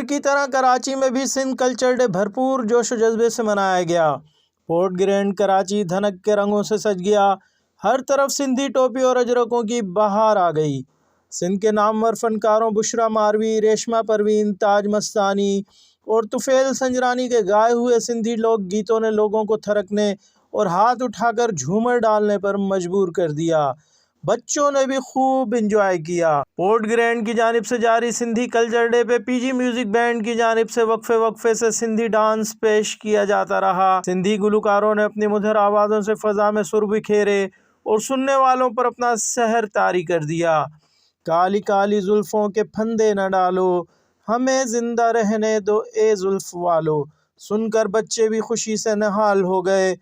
की तरह कराची में भी सिंध कल्चर डे भरपूर जोश व जज्बे से मनाया गया। पोर्ट ग्रैंड कराची धनक के रंगों से सज गया। हर तरफ सिंधी टोपी और अजरकों की बहार आ गई। सिंध के नामवर फनकारों बुशरा मारवी, रेशमा परवीन, ताज मस्तानी और तुफेल संजरानी के गाए हुए सिंधी लोक गीतों ने लोगों को थिरकने और हाथ उठाकर झूमर डालने पर मजबूर कर दिया। बच्चों ने भी खूब एंजॉय किया। पोर्ट ग्रैंड की जानिब से जारी सिंधी कल्चर डे पे पीजी म्यूजिक बैंड की जानिब से वक्फे से सिंधी डांस पेश किया जाता रहा। सिंधी गुलकारों ने अपनी मधुर आवाज़ों से फ़ज़ा में सुर बिखेरे और सुनने वालों पर अपना सहर तारी कर दिया। काली काली जुल्फ़ों के फंदे न डालो, हमें जिंदा रहने दो ए जुल्फ़ वालो, सुनकर बच्चे भी खुशी से नहाल हो गए।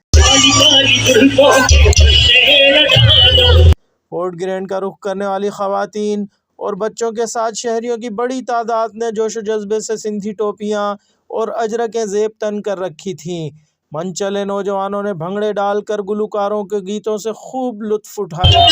पोर्ट ग्रैंड का रुख करने वाली ख़वातीन और बच्चों के साथ शहरियों की बड़ी तादाद ने जोश व जज्बे से सिंधी टोपियाँ और अजरकें ज़ेब तन कर रखी थीं। मन चले नौजवानों ने भंगड़े डालकर गुलकारों के गीतों से खूब लुत्फ़ उठाया।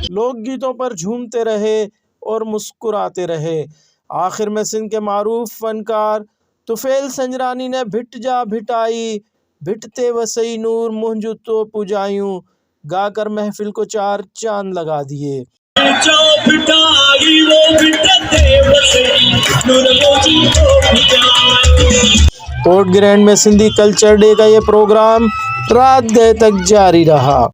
लोक गीतों पर झूमते रहे और मुस्कुराते रहे। आखिर में सिंध के मारूफ फनकार तुफेल संजरानी ने भिट जा भिटाई, भिटते वसई नूर मुंजू तो पुजायूं गाकर महफिल को चार चांद लगा दिए। पोर्ट ग्रैंड में सिंधी कल्चर डे का ये प्रोग्राम रात गए तक जारी रहा।